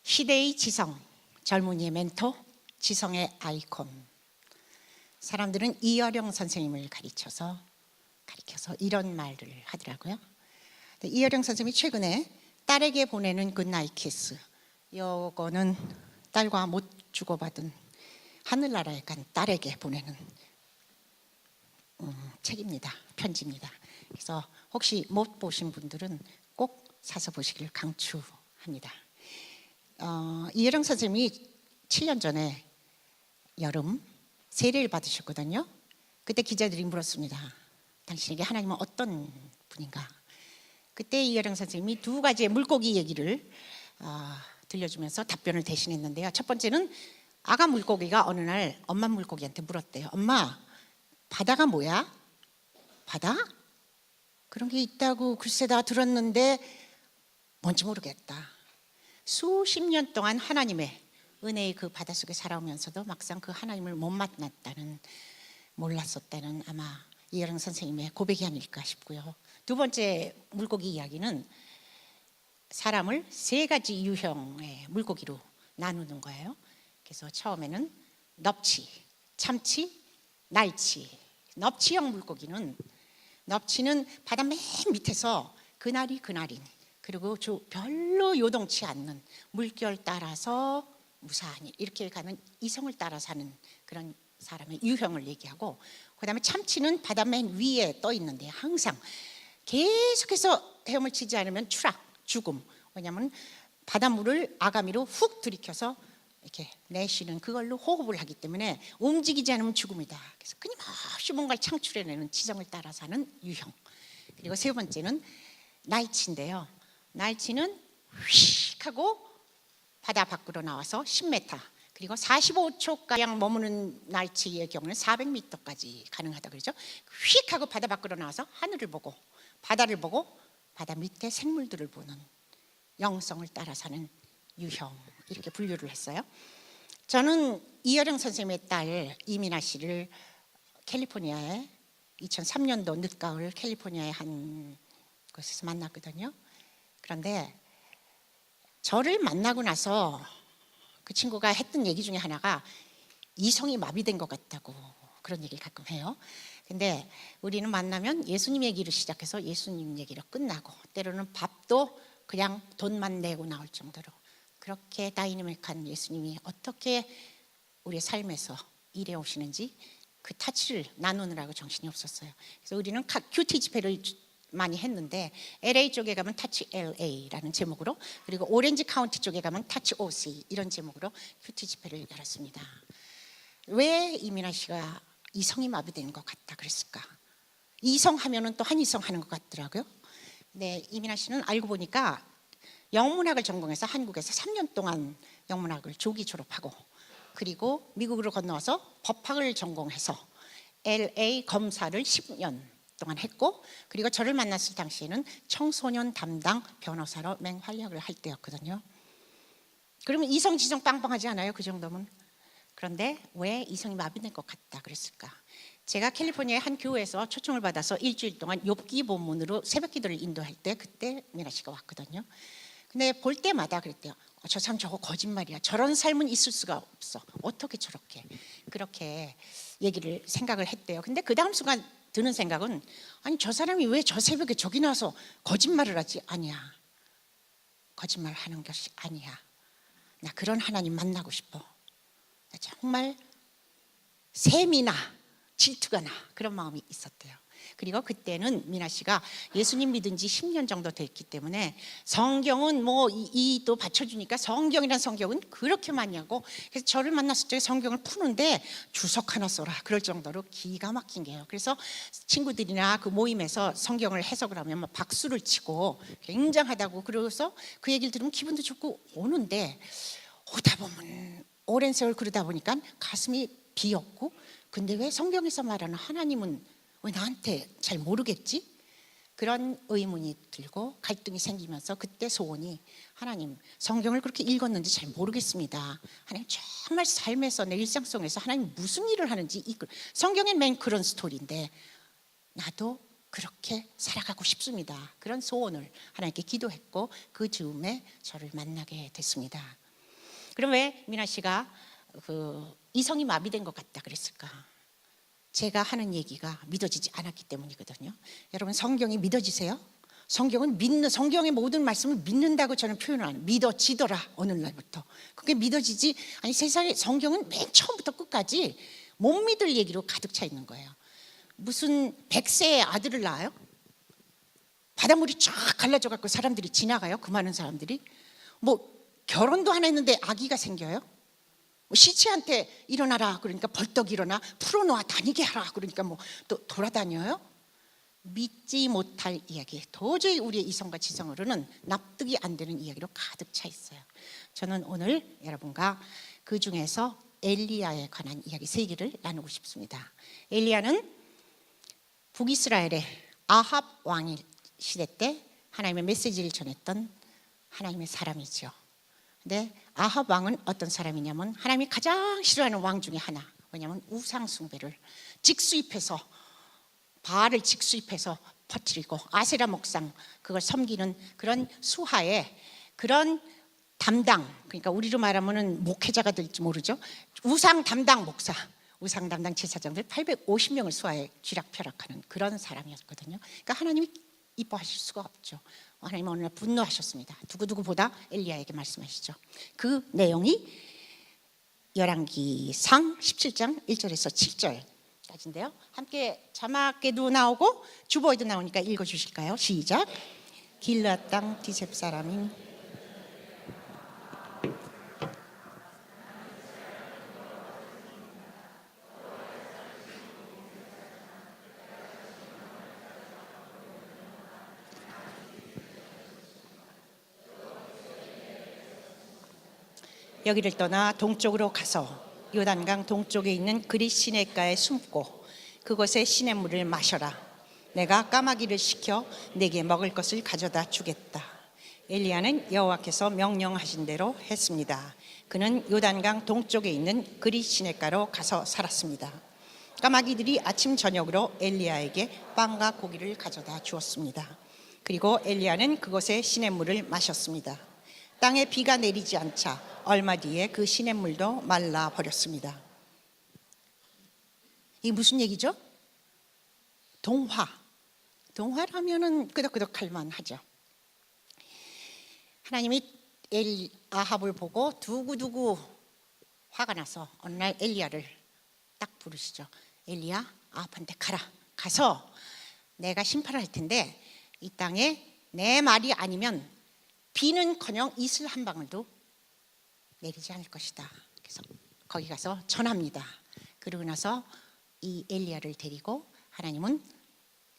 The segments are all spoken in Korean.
시대의 지성, 젊은이의 멘토, 지성의 아이콘. 사람들은 이어령 선생님을 가리켜서 이런 말을 하더라고요. 이어령 선생님이 최근에 딸에게 보내는 굿나잇 키스, 이거는 딸과 못 주고받은 하늘나라에 간 딸에게 보내는 책입니다. 편지입니다. 그래서 혹시 못 보신 분들은 꼭 사서 보시길 강추합니다. 이어령 선생님이 7년 전에 여름 세례를 받으셨거든요. 그때 기자들이 물었습니다. 당신에게 하나님은 어떤 분인가? 그때 이어령 선생님이 두 가지의 물고기 얘기를 들려주면서 답변을 대신했는데요. 첫 번째는 아가 물고기가 어느 날 엄마 물고기한테 물었대요. 엄마, 바다가 뭐야? 바다? 그런 게 있다고 글쎄 다 들었는데 뭔지 모르겠다. 수십 년 동안 하나님의 은혜의 그 바닷속에 살아오면서도 막상 그 하나님을 못 만났다는, 몰랐었다는 아마 이어령 선생님의 고백이 아닐까 싶고요. 두 번째 물고기 이야기는 사람을 세 가지 유형의 물고기로 나누는 거예요. 그래서 처음에는 넙치, 참치, 날치. 넙치형 물고기는, 넙치는 바다 맨 밑에서 그날이 그날인, 그리고 별로 요동치 않는, 물결 따라서 무사하니 이렇게 가는 이성을 따라 사는 그런 사람의 유형을 얘기하고, 그 다음에 참치는 바다 맨 위에 떠 있는데 항상 계속해서 헤엄을 치지 않으면 추락, 죽음. 왜냐하면 바닷물을 아가미로 훅 들이켜서 이렇게 내쉬는 그걸로 호흡을 하기 때문에 움직이지 않으면 죽음이다. 그래서 끊임없이 뭔가를 창출해내는 지성을 따라 사는 유형. 그리고 세 번째는 날치인데요. 날치는 휙 하고 바다 밖으로 나와서 10m, 그리고 45초가량 머무는 날치의 경우는 400m까지 가능하다 그러죠. 휙 하고 바다 밖으로 나와서 하늘을 보고 바다를 보고 바다 밑에 생물들을 보는, 영성을 따라 사는 유형, 이렇게 분류를 했어요. 저는 이어령 선생님의 딸 이민아 씨를 캘리포니아에 2003년도 늦가을 캘리포니아의 한 곳에서 만났거든요. 그런데 저를 만나고 나서 그 친구가 했던 얘기 중에 하나가 이성이 마비된 것 같다고, 그런 얘기를 가끔 해요. 근데 우리는 만나면 예수님 얘기를 시작해서 예수님 얘기로 끝나고, 때로는 밥도 그냥 돈만 내고 나올 정도로 그렇게 다이내믹한 예수님이 어떻게 우리의 삶에서 일해 오시는지 그 타치를 나누느라고 정신이 없었어요. 그래서 우리는 큐티 집회를 많이 했는데 LA 쪽에 가면 타치 LA라는 제목으로, 그리고 오렌지 카운티 쪽에 가면 타치 OC 이런 제목으로 큐티 집회를 열었습니다. 왜 이민아 씨가 이성이 마비된 것 같다 그랬을까? 이성 하면은 또 한이성 하는 것 같더라고요. 근데 이민아 씨는 알고 보니까 영문학을 전공해서 한국에서 3년 동안 영문학을 조기 졸업하고, 그리고 미국으로 건너와서 법학을 전공해서 LA 검사를 10년 동안 했고, 그리고 저를 만났을 당시에는 청소년 담당 변호사로 맹활약을 할 때였거든요. 그러면 이성 지성 빵빵하지 않아요? 그 정도면. 그런데 왜 이성이 마비된 것 같다 그랬을까? 제가 캘리포니아의 한 교회에서 초청을 받아서 일주일 동안 욥기 본문으로 새벽 기도를 인도할 때, 그때 미나 씨가 왔거든요. 근데 볼 때마다 그랬대요. 저 사람 저거 거짓말이야. 저런 삶은 있을 수가 없어. 어떻게 저렇게, 그렇게 얘기를 생각을 했대요. 근데 그 다음 순간 드는 생각은, 아니 저 사람이 왜 저 새벽에 저기 나와서 거짓말을 하지? 아니야, 거짓말 하는 것이 아니야. 나 그런 하나님 만나고 싶어. 나 정말 셈이 나, 질투가 나, 그런 마음이 있었대요. 그리고 그때는 미나 씨가 예수님 믿은 지 10년 정도 됐기 때문에 성경은 뭐 이도 받쳐주니까 성경이란 성경은 그렇게 많이 하고, 그래서 저를 만났을 때 성경을 푸는데 주석 하나 써라 그럴 정도로 기가 막힌 게요. 그래서 친구들이나 그 모임에서 성경을 해석을 하면 막 박수를 치고 굉장하다고, 그래서 그 얘기를 들으면 기분도 좋고 오는데, 오다 보면 오랜 세월 그러다 보니까 가슴이 비었고, 근데 왜 성경에서 말하는 하나님은 왜 나한테 잘 모르겠지? 그런 의문이 들고 갈등이 생기면서 그때 소원이, 하나님 성경을 그렇게 읽었는지 잘 모르겠습니다. 하나님 정말 삶에서 내 일상 속에서 하나님 무슨 일을 하는지, 성경엔 맨 그런 스토리인데 나도 그렇게 살아가고 싶습니다. 그런 소원을 하나님께 기도했고 그 즈음에 저를 만나게 됐습니다. 그럼 왜 미나 씨가 이성이 마비된 것 같다 그랬을까? 제가 하는 얘기가 믿어지지 않았기 때문이거든요. 여러분, 성경이 믿어지세요? 성경의 모든 말씀을 믿는다고 저는 표현을 안 해요. 믿어지더라, 어느 날부터. 그게 믿어지지. 아니, 세상에 성경은 맨 처음부터 끝까지 못 믿을 얘기로 가득 차 있는 거예요. 무슨 100세의 아들을 낳아요? 바닷물이 쫙 갈라져 갖고 사람들이 지나가요? 그 많은 사람들이? 뭐 결혼도 안 했는데 아기가 생겨요? 시체한테 일어나라 그러니까 벌떡 일어나, 풀어놓아 다니게 하라 그러니까 뭐 또 돌아다녀요? 믿지 못할 이야기, 도저히 우리의 이성과 지성으로는 납득이 안 되는 이야기로 가득 차 있어요. 저는 오늘 여러분과 그 중에서 엘리야에 관한 이야기 3개를 나누고 싶습니다. 엘리야는 북이스라엘의 아합 왕의 시대 때 하나님의 메시지를 전했던 하나님의 사람이죠. 근데 아합 왕은 어떤 사람이냐면 하나님이 가장 싫어하는 왕 중에 하나. 뭐냐면 우상 숭배를 직수입해서, 바알을 직수입해서 퍼뜨리고 아세라 목상 그걸 섬기는 그런 수하의 그런 담당, 그러니까 우리로 말하면은 목회자가 될지 모르죠. 우상 담당 목사, 우상 담당 제사장들 850명을 수하에 쥐락펴락하는 그런 사람이었거든요. 그러니까 하나님이 이뻐하실 수가 없죠. 하나님은 어느 날 분노하셨습니다. 두고두고보다 엘리야에게 말씀하시죠. 그 내용이 열왕기상 17장 1절에서 7절까지인데요. 함께 자막에도 나오고 주보에도 나오니까 읽어주실까요? 시작. 길앗 땅 디셉 사람인 여기를 떠나 동쪽으로 가서 요단강 동쪽에 있는 그릿 시내가에 숨고 그곳에 시냇물을 마셔라. 내가 까마귀를 시켜 내게 먹을 것을 가져다 주겠다. 엘리야는 여호와께서 명령하신 대로 했습니다. 그는 요단강 동쪽에 있는 그릿 시내가로 가서 살았습니다. 까마귀들이 아침 저녁으로 엘리야에게 빵과 고기를 가져다 주었습니다. 그리고 엘리야는 그곳에 시냇물을 마셨습니다. 땅에 비가 내리지 않자 얼마 뒤에 그 시냇물도 말라 버렸습니다. 이게 무슨 얘기죠? 동화라면은 끄덕끄덕할 만하죠. 하나님이 아합을 보고 두고두고 화가 나서 어느 날 엘리야를 딱 부르시죠. 엘리야, 아합한테 가라. 가서 내가 심판을 할 텐데 이 땅에 내 말이 아니면 비는커녕 이슬 한 방울도 내리지 않을 것이다. 그래서 거기 가서 전합니다. 그러고 나서 이 엘리야를 데리고 하나님은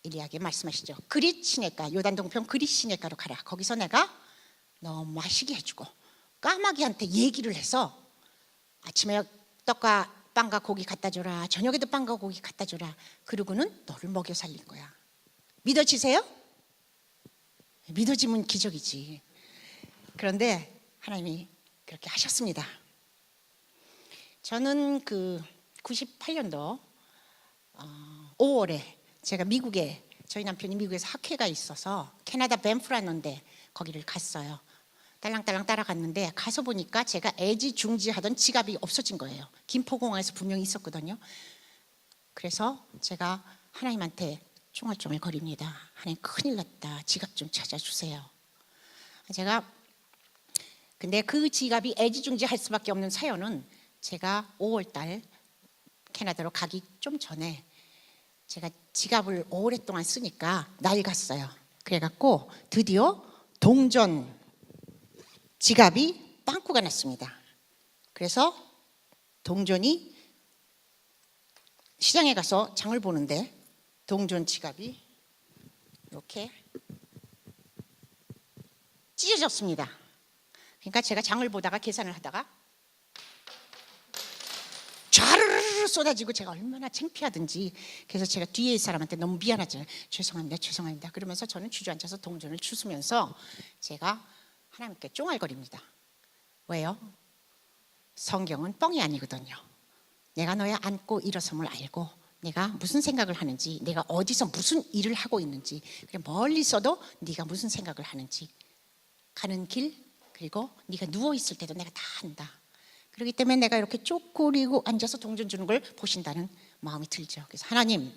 엘리야에게 말씀하시죠. 그릿 시내가, 요단 동편 그릿 시내가로 가라. 거기서 내가 너 마시게 해주고 까마귀한테 얘기를 해서 아침에 떡과 빵과 고기 갖다 줘라. 저녁에도 빵과 고기 갖다 줘라. 그러고는 너를 먹여 살릴 거야. 믿어지세요? 믿어지면 기적이지. 그런데 하나님이 그렇게 하셨습니다. 저는 그 98년도 5월에 제가 미국에, 저희 남편이 미국에서 학회가 있어서 캐나다 밴프라는데 거기를 갔어요. 딸랑딸랑 따라갔는데 가서 보니까 제가 애지중지하던 지갑이 없어진 거예요. 김포공항에서 분명히 있었거든요. 그래서 제가 하나님한테 쫑알쫑알 거립니다. 하나님, 큰일 났다. 지갑 좀 찾아주세요. 근데 그 지갑이 애지중지할 수밖에 없는 사연은 제가 5월달 캐나다로 가기 좀 전에 제가 지갑을 오랫동안 쓰니까 낡았어요. 그래갖고 드디어 동전 지갑이 빵꾸가 났습니다. 그래서 동전이 시장에 가서 장을 보는데 동전 지갑이 이렇게 찢어졌습니다. 그러니까 제가 장을 보다가 계산을 하다가 좌르르 쏟아지고 제가 얼마나 창피하든지. 그래서 제가 뒤에 있는 사람한테 너무 미안하잖아요. 죄송합니다 그러면서 저는 주저앉아서 동전을 주스면서 제가 하나님께 쫑알거립니다. 왜요? 성경은 뻥이 아니거든요. 내가 너의 앉고 일어섬을 알고 내가 무슨 생각을 하는지, 내가 어디서 무슨 일을 하고 있는지, 그래 멀리서도 네가 무슨 생각을 하는지, 가는 길, 그리고 네가 누워있을 때도 내가 다 안다. 그렇기 때문에 내가 이렇게 쪼그리고 앉아서 동전 주는 걸 보신다는 마음이 들죠. 그래서 하나님,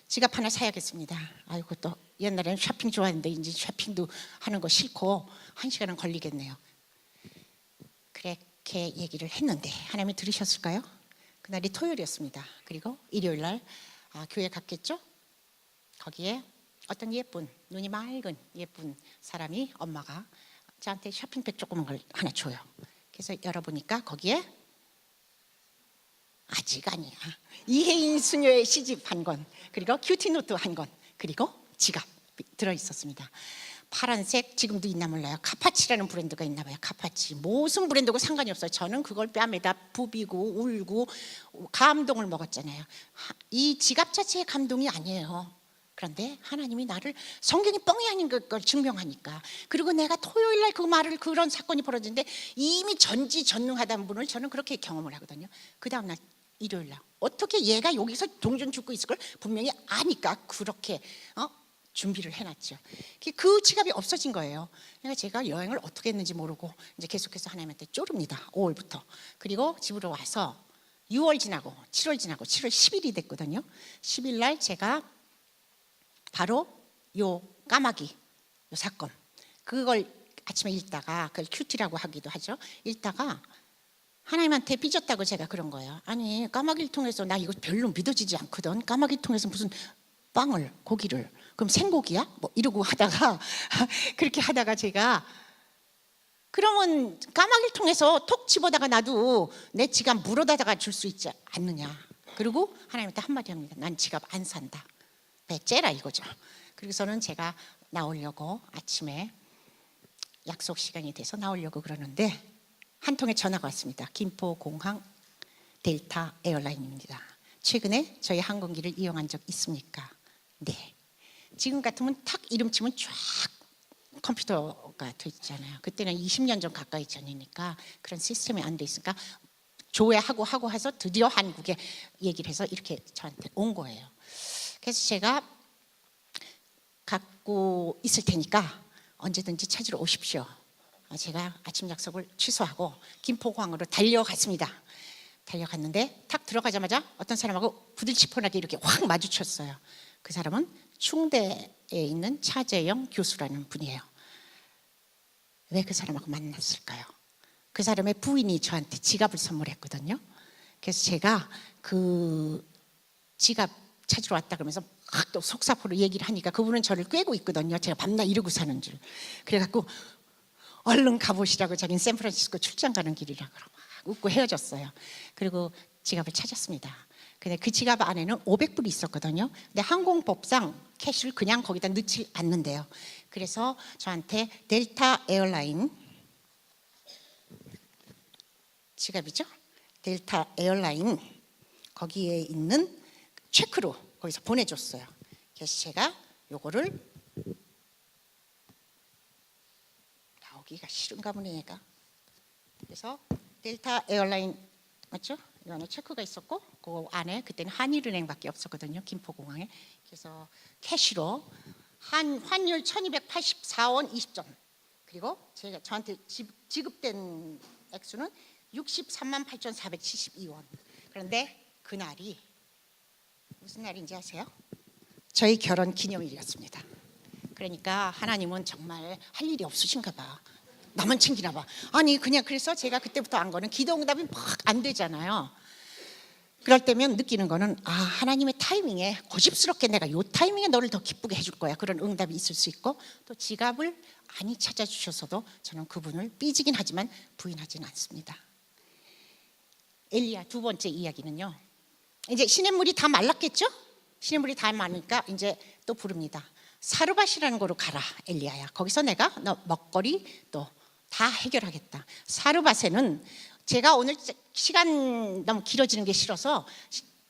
지갑 하나 사야겠습니다. 아이고, 또 옛날에는 쇼핑 좋아했는데 이제 쇼핑도 하는 거 싫고 1시간은 걸리겠네요. 그렇게 얘기를 했는데 하나님이 들으셨을까요? 그날이 토요일이었습니다. 그리고 일요일 날 교회 갔겠죠? 거기에 어떤 예쁜, 눈이 맑은 예쁜 사람이, 엄마가 저한테 쇼핑백 조그만 걸 하나 줘요. 그래서 열어보니까 거기에 아직 아니야, 이혜인 수녀의 시집 한 권, 그리고 큐티노트 한 권, 그리고 지갑이 들어있었습니다. 파란색, 지금도 있나 몰라요. 카파치라는 브랜드가 있나 봐요. 카파치. 무슨 브랜드고 상관이 없어요. 저는 그걸 뺨에다 부비고 울고 감동을 먹었잖아요. 이 지갑 자체의 감동이 아니에요. 그런데 하나님이 나를, 성경이 뻥이 아닌 걸 증명하니까, 그리고 내가 토요일 날 그 말을, 그런 사건이 벌어졌는데 이미 전지전능하다는 분을 저는 그렇게 경험을 하거든요. 그 다음날 일요일 날 어떻게 얘가 여기서 동전 줍고 있을 걸 분명히 아니까 그렇게 준비를 해놨죠. 그 지갑이 없어진 거예요. 그러니까 제가 여행을 어떻게 했는지 모르고 이제 계속해서 하나님한테 쪼릅니다. 5월부터. 그리고 집으로 와서 6월 지나고 7월 지나고 7월 10일이 됐거든요. 10일 날 제가 바로 요 까마귀, 요 사건, 그걸 아침에 읽다가, 그걸 큐티라고 하기도 하죠. 읽다가 하나님한테 삐졌다고 제가 그런 거예요. 아니, 까마귀를 통해서, 나 이거 별로 믿어지지 않거든. 까마귀를 통해서 무슨 빵을, 고기를, 그럼 생고기야? 뭐 이러고 하다가 그렇게 하다가 제가, 그러면 까마귀를 통해서 톡 집어다가 놔도 내 지갑 물어다가 줄 수 있지 않느냐. 그리고 하나님한테 한마디 합니다. 난 지갑 안 산다. 째라 이거죠. 그래서는 제가 나오려고, 아침에 약속 시간이 돼서 나오려고 그러는데 한 통의 전화가 왔습니다. 김포공항 델타 에어라인입니다. 최근에 저희 항공기를 이용한 적 있습니까? 네. 지금 같으면 탁 이름 치면 쫙 컴퓨터가 돼 있잖아요. 그때는 20년 전 가까이 전이니까 그런 시스템이 안 돼 있으니까 조회하고 해서 드디어 한국에 얘기를 해서 이렇게 저한테 온 거예요. 그래서 제가 갖고 있을 테니까 언제든지 찾으러 오십시오. 제가 아침 약속을 취소하고 김포공항으로 달려갔습니다. 달려갔는데 탁 들어가자마자 어떤 사람하고 부들치퍼하게 이렇게 확 마주쳤어요. 그 사람은 충대에 있는 차재영 교수라는 분이에요. 왜 그 사람하고 만났을까요? 그 사람의 부인이 저한테 지갑을 선물했거든요. 그래서 제가 그 지갑 찾으러 왔다 그러면서 막 또 속사포로 얘기를 하니까 그분은 저를 꿰고 있거든요. 제가 밤낮 이러고 사는 줄. 그래갖고 얼른 가보시라고, 자기는 샌프란시스코 출장 가는 길이라 그러고 막 웃고 헤어졌어요. 그리고 지갑을 찾았습니다. 근데 그 지갑 안에는 500불이 있었거든요. 근데 항공법상 캐시를 그냥 거기다 넣지 않는데요. 그래서 저한테 델타 에어라인 지갑이죠. 델타 에어라인 거기에 있는 체크로 거기서 보내줬어요. 그래서 제가 요거를, 나오기가 싫은가 보네 얘가. 그래서 델타 에어라인 맞죠? 이 안에 체크가 있었고 그 안에 그때는 한일은행밖에 없었거든요. 김포공항에. 그래서 캐시로 환율 1284원 20전, 그리고 저한테 지급된 액수는 63만 8,472원. 그런데 그날이 무슨 날인지 아세요? 저희 결혼 기념일이었습니다. 그러니까 하나님은 정말 할 일이 없으신가 봐. 나만 챙기나 봐. 아니 그냥, 그래서 제가 그때부터 안 거는 기도 응답이 막 안 되잖아요. 그럴 때면 느끼는 거는, 하나님의 타이밍에, 고집스럽게 내가 요 타이밍에 너를 더 기쁘게 해줄 거야. 그런 응답이 있을 수 있고, 또 지갑을 많이 찾아주셔서도 저는 그분을 삐지긴 하지만 부인하지는 않습니다. 엘리야 두 번째 이야기는요, 이제 시냇물이 다 말랐겠죠? 시냇물이 다 마르니까 이제 또 부릅니다. 사르밧이라는 곳으로 가라 엘리야야. 거기서 내가 너 먹거리 또 다 해결하겠다. 사르밧에는, 제가 오늘 시간 너무 길어지는 게 싫어서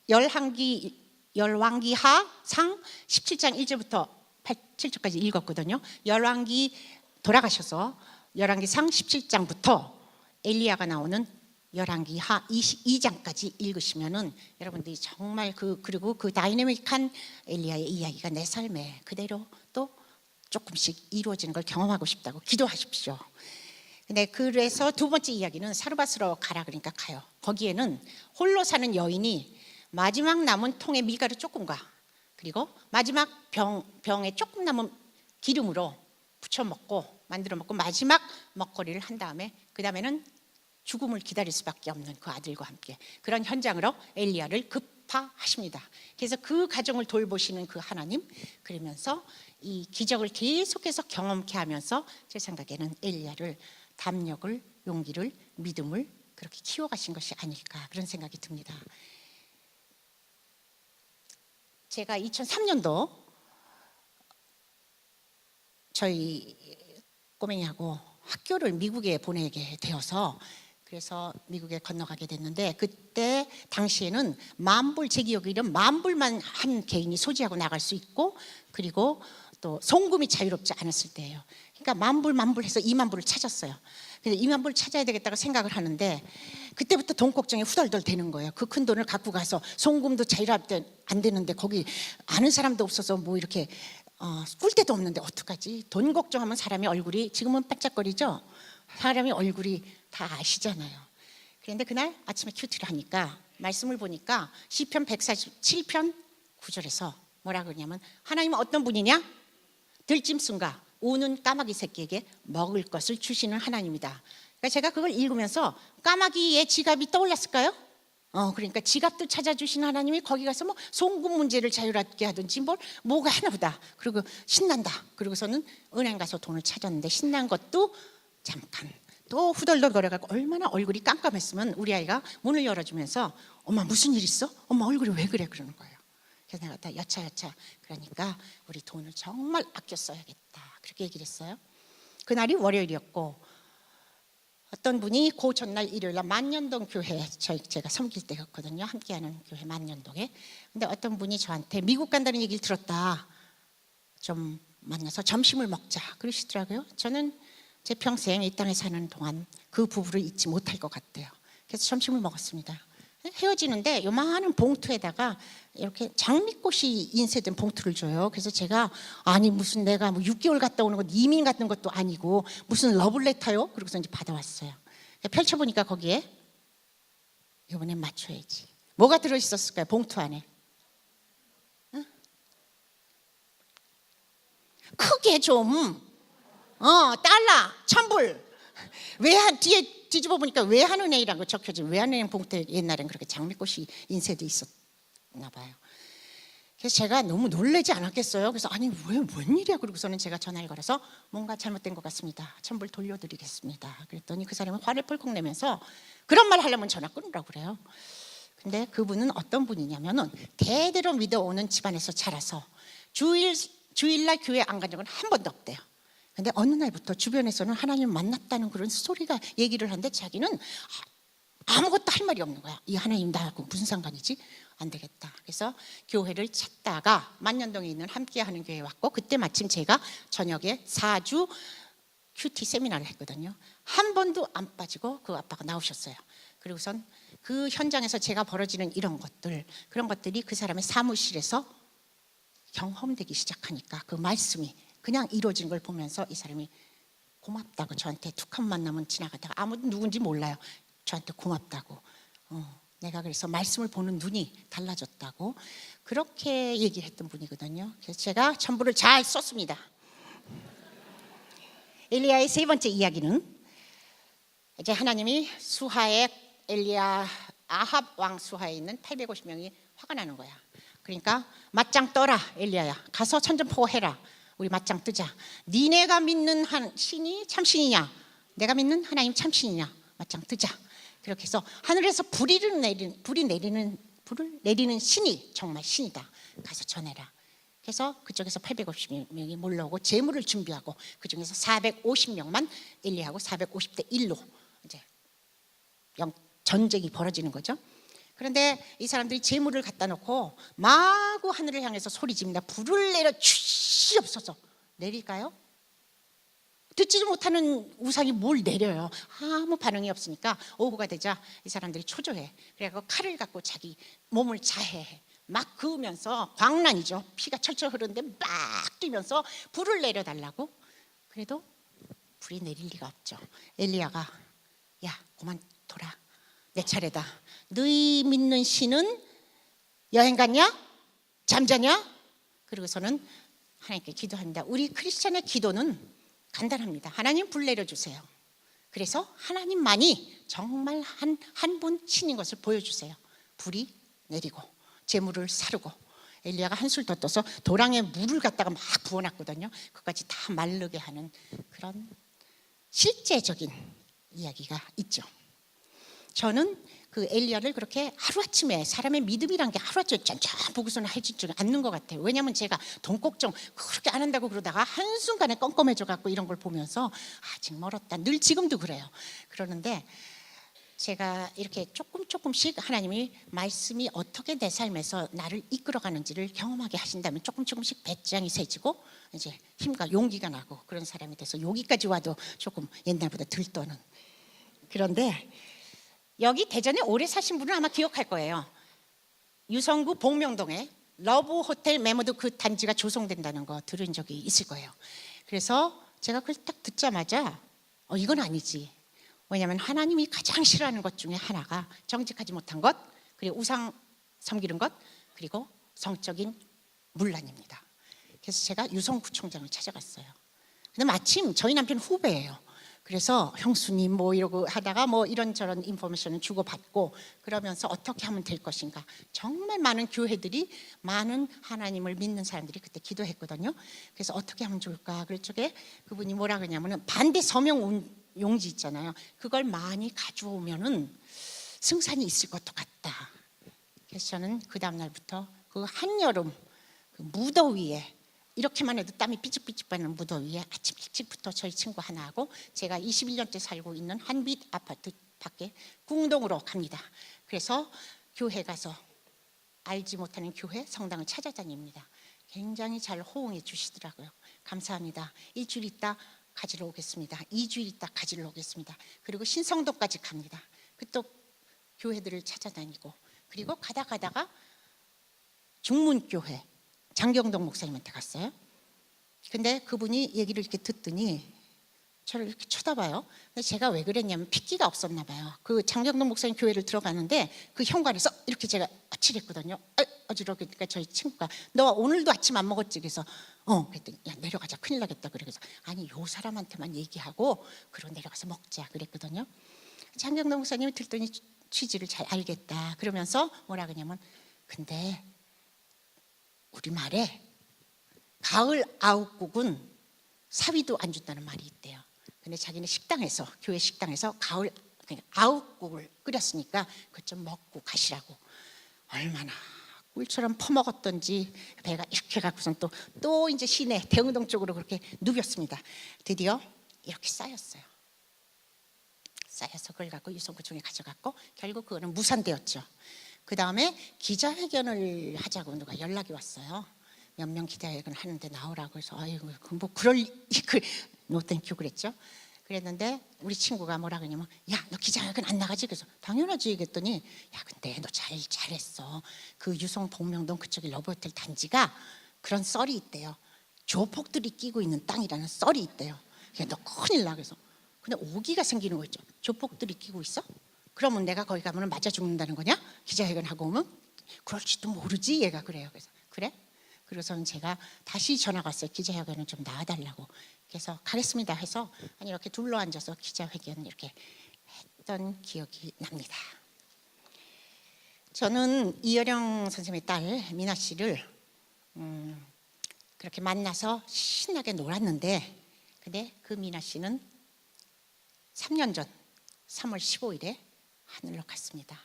열왕기하상 17장 1절부터 7절까지 읽었거든요. 열왕기 돌아가셔서 열왕기상 17장부터 엘리야가 나오는 열왕기하 22장까지 읽으시면은 여러분들이 정말 그리고 그 다이내믹한 엘리야의 이야기가 내 삶에 그대로 또 조금씩 이루어지는 걸 경험하고 싶다고 기도하십시오. 근데 그래서 두 번째 이야기는 사르밧으로 가라 그러니까 가요. 거기에는 홀로 사는 여인이 마지막 남은 통에 밀가루 조금과 그리고 마지막 병에 조금 남은 기름으로 부쳐 먹고 만들어 먹고 마지막 먹거리를 한 다음에 그 다음에는 죽음을 기다릴 수밖에 없는 그 아들과 함께 그런 현장으로 엘리야를 급파하십니다. 그래서 그 가정을 돌보시는 그 하나님, 그러면서 이 기적을 계속해서 경험케 하면서 제 생각에는 엘리야를 담력을, 용기를, 믿음을 그렇게 키워가신 것이 아닐까 그런 생각이 듭니다. 제가 2003년도 저희 꼬맹이하고 학교를 미국에 보내게 되어서 그래서 미국에 건너가게 됐는데, 그때 당시에는 만불, 제 기억에는 만불만 한 개인이 소지하고 나갈 수 있고, 그리고 또 송금이 자유롭지 않았을 때예요. 그러니까 만불 해서 2만불을 찾았어요. 근데 2만불을 찾아야 되겠다고 생각을 하는데 그때부터 돈 걱정이 후덜덜 되는 거예요. 그 큰 돈을 갖고 가서 송금도 자유롭게 안 되는데 거기 아는 사람도 없어서 뭐 이렇게 꿀 데도 없는데 어떡하지? 돈 걱정하면 사람이 얼굴이, 지금은 반짝거리죠? 사람이 얼굴이 다 아시잖아요. 그런데 그날 아침에 큐티를 하니까 말씀을 보니까 시편 147편 9절에서 뭐라 그러냐면, 하나님은 어떤 분이냐? 들짐승과 우는 까마귀 새끼에게 먹을 것을 주시는 하나님이다. 그러니까 제가 그걸 읽으면서 까마귀의 지갑이 떠올랐을까요? 그러니까 지갑도 찾아주신 하나님이 거기 가서 뭐 송금 문제를 자유롭게 하든지 뭐가 하나 보다. 그리고 신난다. 그리고서는 은행 가서 돈을 찾았는데 신난 것도 잠깐 또 후덜덜 거려가고, 얼마나 얼굴이 깜깜했으면 우리 아이가 문을 열어주면서 엄마 무슨 일 있어? 엄마 얼굴이 왜 그래? 그러는 거예요. 그래서 내가 다 여차여차, 그러니까 우리 돈을 정말 아껴 써야겠다 그렇게 얘기를 했어요. 그날이 월요일이었고 어떤 분이 그 전날 일요일날 만년동 교회 제가 섬길 때였거든요. 함께하는 교회 만년동에. 근데 어떤 분이 저한테 미국 간다는 얘기를 들었다, 좀 만나서 점심을 먹자 그러시더라고요. 저는 제 평생 이 땅에 사는 동안 그 부부를 잊지 못할 것 같아요. 그래서 점심을 먹었습니다. 헤어지는데 요만한 봉투에다가 이렇게 장미꽃이 인쇄된 봉투를 줘요. 그래서 제가 아니 무슨 내가 뭐 6개월 갔다 오는 것, 이민 같은 것도 아니고 무슨 러블레터요? 그러고서 이제 받아왔어요. 펼쳐보니까 거기에 이번엔 맞춰야지. 뭐가 들어있었을까요? 봉투 안에. 응? 크게 좀 달러 1,000불. 뒤에 뒤집어 보니까 외환은행이라고 적혀진, 외환은행 봉투에 옛날엔 그렇게 장미꽃이 인쇄돼 있었나 봐요. 그래서 제가 너무 놀라지 않았겠어요. 그래서 아니 뭔 일이야? 그러고서는 제가 전화를 걸어서 뭔가 잘못된 것 같습니다. 1,000불 돌려드리겠습니다. 그랬더니 그 사람은 화를 펄컥 내면서 그런 말 하려면 전화 끊으라고 그래요. 근데 그분은 어떤 분이냐면은 대대로 믿어오는 집안에서 자라서 주일날 교회 안 간 적은 한 번도 없대요. 근데 어느 날부터 주변에서는 하나님 만났다는 그런 소리가 얘기를 하는데 자기는 아무것도 할 말이 없는 거야. 이 하나님 나하고 무슨 상관이지? 안 되겠다. 그래서 교회를 찾다가 만년동에 있는 함께하는 교회에 왔고, 그때 마침 제가 저녁에 4주 큐티 세미나를 했거든요. 한 번도 안 빠지고 그 아빠가 나오셨어요. 그리고선 그 현장에서 제가 벌어지는 이런 것들, 그런 것들이 그 사람의 사무실에서 경험되기 시작하니까 그 말씀이 그냥 이루어진 걸 보면서 이 사람이 고맙다고 저한테 툭한 만나면 지나가다가 아무도 누군지 몰라요. 저한테 고맙다고. 내가 그래서 말씀을 보는 눈이 달라졌다고 그렇게 얘기했던 분이거든요. 그래서 제가 전부를 잘 썼습니다. 엘리야의 세 번째 이야기는 이제 하나님이 수하에 엘리야 아합 왕 수하에 있는 850명이 화가 나는 거야. 그러니까 맞짱 떠라 엘리야야, 가서 천전포고해라. 우리 맞짱 뜨자. 니네가 믿는 한 신이 참신이냐, 내가 믿는 하나님 참신이냐, 맞짱 뜨자. 그렇게 해서 하늘에서 불을 내리는 신이 정말 신이다. 가서 전해라. 그래서 그쪽에서 850명이 몰려오고 제물을 준비하고 그 중에서 450명만 엘리야하고 450대 1로 이제 전쟁이 벌어지는 거죠. 그런데 이 사람들이 제물을 갖다 놓고 마구 하늘을 향해서 소리 지릅니다. 불을 내려 주시옵소서. 내릴까요? 듣지도 못하는 우상이 뭘 내려요. 아무 반응이 없으니까 오후가 되자 이 사람들이 초조해. 그래서 칼을 갖고 자기 몸을 자해해. 막 그으면서 광란이죠. 피가 철철 흐르는데 막 뛰면서 불을 내려달라고. 그래도 불이 내릴 리가 없죠. 엘리야가 야 그만 돌아, 내 차례다. 너희 믿는 신은 여행 갔냐? 잠자냐? 그러고서는 하나님께 기도합니다. 우리 크리스찬의 기도는 간단합니다. 하나님 불 내려주세요. 그래서 하나님만이 정말 한 분 신인 것을 보여주세요. 불이 내리고 재물을 사르고 엘리야가 한술 더 떠서 도랑에 물을 갖다가 막 부어놨거든요. 그까지 다 마르게 하는 그런 실제적인 이야기가 있죠. 저는 그 엘리야를 그렇게 하루아침에, 사람의 믿음이란 게 하루아침에 짠짠 보고서는 해지지 않는 것 같아요. 왜냐하면 제가 돈 걱정 그렇게 안 한다고 그러다가 한순간에 껌껌해져 갖고 이런 걸 보면서 아직 멀었다, 늘 지금도 그래요. 그러는데 제가 이렇게 조금씩 하나님이 말씀이 어떻게 내 삶에서 나를 이끌어가는지를 경험하게 하신다면 조금씩 배짱이 세지고 이제 힘과 용기가 나고 그런 사람이 돼서 여기까지 와도 조금 옛날보다 들떠는. 그런데 여기 대전에 오래 사신 분은 아마 기억할 거예요. 유성구 복명동에 러브 호텔 메모드 그 단지가 조성된다는 거 들은 적이 있을 거예요. 그래서 제가 그걸 딱 듣자마자 이건 아니지. 왜냐하면 하나님이 가장 싫어하는 것 중에 하나가 정직하지 못한 것, 그리고 우상 섬기는 것, 그리고 성적인 문란입니다. 그래서 제가 유성구청장을 찾아갔어요. 근데 마침 저희 남편 후배예요. 그래서 형수님 뭐 이러고 하다가 뭐 이런저런 인포메이션을 주고받고 그러면서 어떻게 하면 될 것인가. 정말 많은 교회들이, 많은 하나님을 믿는 사람들이 그때 기도했거든요. 그래서 어떻게 하면 좋을까. 그쪽에 그분이 뭐라 그러냐면은 반대 서명 용지 있잖아요. 그걸 많이 가져오면은 승산이 있을 것도 같다. 그래서 저는 그 다음 날부터 그 한여름 그 무더위에, 이렇게만 해도 땀이 삐죽삐죽 빠는 무더위에 아침 일찍부터 저희 친구 하나하고 제가 21년째 살고 있는 한빛 아파트 밖에 궁동으로 갑니다. 그래서 교회 가서 알지 못하는 교회 성당을 찾아다닙니다. 굉장히 잘 호응해 주시더라고요. 감사합니다. 일주일 있다 가지러 오겠습니다. 2주일 있다 가지러 오겠습니다. 그리고 신성동까지 갑니다. 그 또 교회들을 찾아다니고, 그리고 가다가 중문교회 장경동 목사님한테 갔어요. 근데 그분이 얘기를 이렇게 듣더니 저를 이렇게 쳐다봐요. 근데 제가 왜 그랬냐면 핏기가 없었나 봐요. 그 장경동 목사님 교회를 들어가는데 그 현관에서 이렇게 제가 아찔했거든요. 어지러우니까 저희 친구가 너 오늘도 아침 안 먹었지? 그래서 그랬더니 야 내려가자, 큰일 나겠다. 그래서 아니 요 사람한테만 얘기하고 그러고 내려가서 먹자 그랬거든요. 장경동 목사님이 듣더니 취지를 잘 알겠다 그러면서 뭐라 그러냐면 근데 우리말에 가을 아욱국은 사위도 안 준다는 말이 있대요. 근데 자기는 식당에서, 교회 식당에서 가을 아욱국을 끓였으니까 그것 좀 먹고 가시라고. 얼마나 꿀처럼 퍼먹었던지 배가 이렇게 갖고선 또 이제 시내 대흥동 쪽으로 그렇게 누볐습니다. 드디어 이렇게 쌓였어요. 쌓여서 그걸 갖고 유성구청에 가져갔고 결국 그거는 무산되었죠. 그 다음에 기자회견을 하자고 누가 연락이 왔어요. 몇 명 기자회견 하는데 나오라고 해서 아이고 뭐 그럴 노땡큐 그랬죠. 그랬는데 우리 친구가 뭐라 그러냐면 야 너 기자회견 안 나가지? 그래서 당연하지 그랬더니 야 근데 너 잘했어. 그 유성 복명동 그쪽에 러브호텔 단지가 그런 썰이 있대요. 조폭들이 끼고 있는 땅이라는 썰이 있대요. 너 큰일 나. 그래서 근데 오기가 생기는 거 있죠. 조폭들이 끼고 있어? 그러면 내가 거기 가면 맞아 죽는다는 거냐? 기자회견 하고 오면? 그럴지도 모르지 얘가 그래요. 그래서 그래? 그래서는 제가 다시 전화가 왔어요. 기자회견을 좀 나와달라고. 그래서 가겠습니다 해서 이렇게 둘러앉아서 기자회견 이렇게 했던 기억이 납니다. 저는 이여령 선생님의 딸 미나 씨를 그렇게 만나서 신나게 놀았는데 근데 그 미나 씨는 3년 전 3월 15일에 하늘로 갔습니다.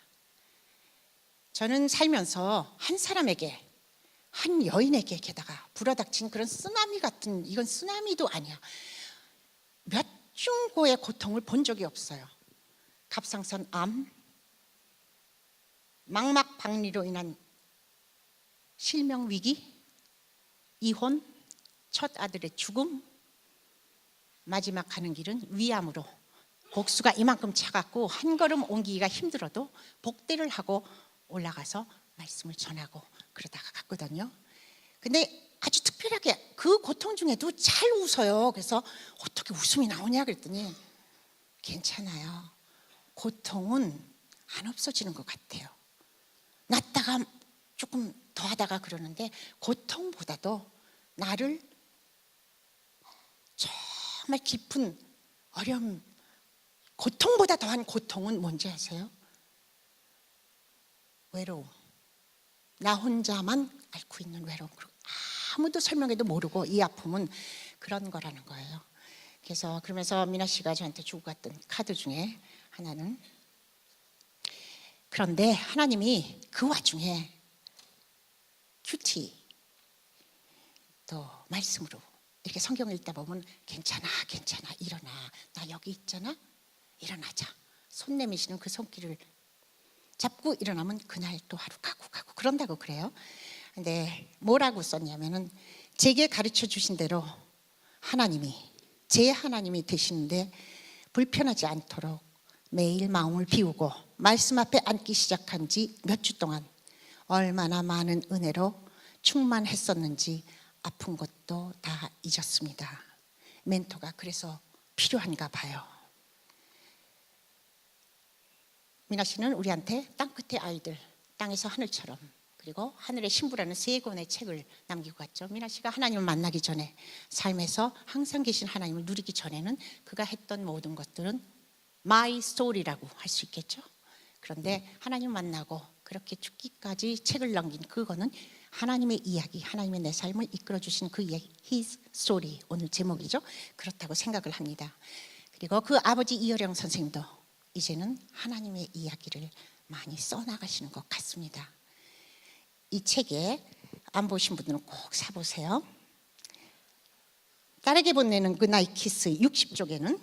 저는 살면서 한 사람에게, 한 여인에게 게다가 불어닥친 그런 쓰나미 같은, 이건 쓰나미도 아니야, 몇 중고의 고통을 본 적이 없어요. 갑상선 암, 망막 박리로 인한 실명 위기, 이혼, 첫 아들의 죽음, 마지막 가는 길은 위암으로 곡수가 이만큼 차갖고 한 걸음 옮기기가 힘들어도 복대를 하고 올라가서 말씀을 전하고 그러다가 갔거든요. 근데 아주 특별하게 그 고통 중에도 잘 웃어요. 그래서 어떻게 웃음이 나오냐 그랬더니 괜찮아요. 고통은 안 없어지는 것 같아요. 낫다가 조금 더 하다가 그러는데 고통보다도 나를 정말 깊은 어려움, 고통보다 더한 고통은 뭔지 아세요? 외로움. 나 혼자만 앓고 있는 외로움. 아무도 설명해도 모르고 이 아픔은 그런 거라는 거예요. 그래서 그러면서 미나 씨가 저한테 주고 갔던 카드 중에 하나는, 그런데 하나님이 그 와중에 큐티 또 말씀으로 이렇게 성경을 읽다 보면 괜찮아 일어나, 나 여기 있잖아, 일어나자, 손 내미시는 그 손길을 잡고 일어나면 그날 또 하루 가고 그런다고 그래요. 근데 뭐라고 썼냐면은 제게 가르쳐 주신 대로 하나님이 제 하나님이 되시는데 불편하지 않도록 매일 마음을 비우고 말씀 앞에 앉기 시작한 지 몇 주 동안 얼마나 많은 은혜로 충만했었는지 아픈 것도 다 잊었습니다. 멘토가 그래서 필요한가 봐요. 미나 씨는 우리한테 땅끝의 아이들, 땅에서 하늘처럼, 그리고 하늘의 신부라는 3권의 책을 남기고 갔죠. 미나 씨가 하나님을 만나기 전에, 삶에서 항상 계신 하나님을 누리기 전에는 그가 했던 모든 것들은 My Story라고 할 수 있겠죠. 그런데 하나님 만나고 그렇게 죽기까지 책을 남긴 그거는 하나님의 이야기, 하나님의 내 삶을 이끌어주신 그 이야기, His Story, 오늘 제목이죠. 그렇다고 생각을 합니다. 그리고 그 아버지 이어령 선생님도 이제는 하나님의 이야기를 많이 써나가시는 것 같습니다. 이 책에 안 보신 분들은 꼭 사보세요. 딸에게 보내는 그 나이 키스 60쪽에는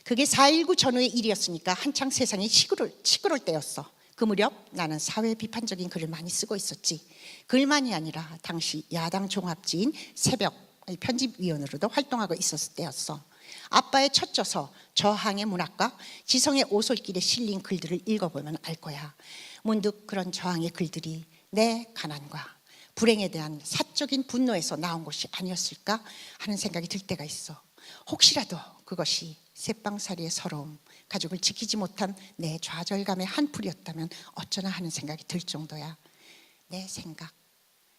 그게 4.19 전후의 일이었으니까 한창 세상이 시끄러울 때였어. 그 무렵 나는 사회 비판적인 글을 많이 쓰고 있었지. 글만이 아니라 당시 야당 종합지인 새벽 편집위원으로도 활동하고 있었을 때였어. 아빠의 첫 저서 저항의 문학과 지성의 오솔길에 실린 글들을 읽어보면 알 거야. 문득 그런 저항의 글들이 내 가난과 불행에 대한 사적인 분노에서 나온 것이 아니었을까 하는 생각이 들 때가 있어. 혹시라도 그것이 새빵살이의 서러움, 가족을 지키지 못한 내 좌절감의 한풀이었다면 어쩌나 하는 생각이 들 정도야. 내 생각,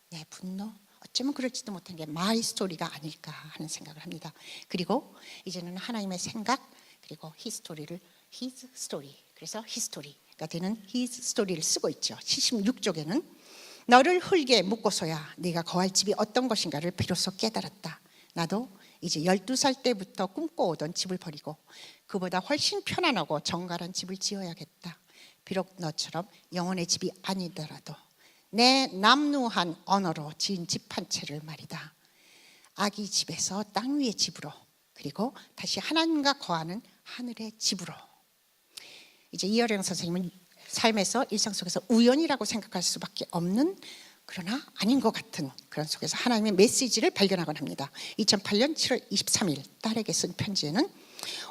내 분노, 어쩌면 그럴지도 못한 게 마이 스토리가 아닐까 하는 생각을 합니다. 그리고 이제는 하나님의 생각, 그리고 히스토리를 His Story, 그래서 히스토리가 되는 His Story를 쓰고 있죠. 76쪽에는 너를 흙에 묻고서야 네가 거할 집이 어떤 것인가를 비로소 깨달았다. 나도 이제 12살 때부터 꿈꿔오던 집을 버리고 그보다 훨씬 편안하고 정갈한 집을 지어야겠다. 비록 너처럼 영혼의 집이 아니더라도 내 남루한 언어로 지은 집 한 채를 말이다. 아기 집에서 땅 위의 집으로, 그리고 다시 하나님과 거하는 하늘의 집으로. 이제 이어령 선생님은 삶에서 일상 속에서 우연이라고 생각할 수밖에 없는, 그러나 아닌 것 같은 그런 속에서 하나님의 메시지를 발견하곤 합니다. 2008년 7월 23일 딸에게 쓴 편지에는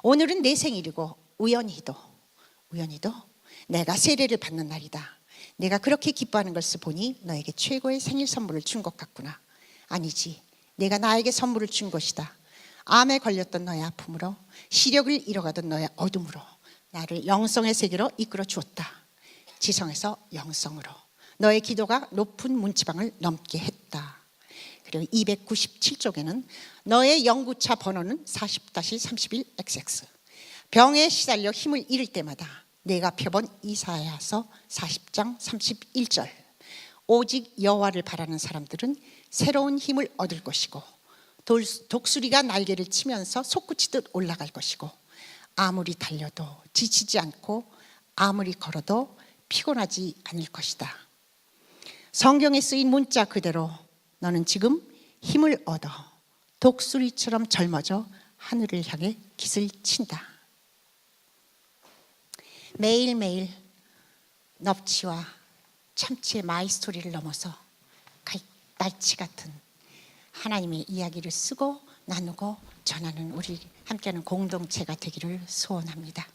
오늘은 내 생일이고 우연히도 내가 세례를 받는 날이다. 내가 그렇게 기뻐하는 것을 보니 너에게 최고의 생일 선물을 준 것 같구나. 아니지, 내가 나에게 선물을 준 것이다. 암에 걸렸던 너의 아픔으로, 시력을 잃어가던 너의 어둠으로 나를 영성의 세계로 이끌어 주었다. 지성에서 영성으로 너의 기도가 높은 문지방을 넘게 했다. 그리고 297쪽에는 너의 연구차 번호는 40-31XX. 병에 시달려 힘을 잃을 때마다 내가 펴본 이사야서 40장 31절. 오직 여호와를 바라는 사람들은 새로운 힘을 얻을 것이고 독수리가 날개를 치면서 솟구치듯 올라갈 것이고 아무리 달려도 지치지 않고 아무리 걸어도 피곤하지 않을 것이다. 성경에 쓰인 문자 그대로 너는 지금 힘을 얻어 독수리처럼 젊어져 하늘을 향해 깃을 친다. 매일매일 넙치와 참치의 마이스토리를 넘어서 날치 같은 하나님의 이야기를 쓰고 나누고 전하는 우리 함께하는 공동체가 되기를 소원합니다.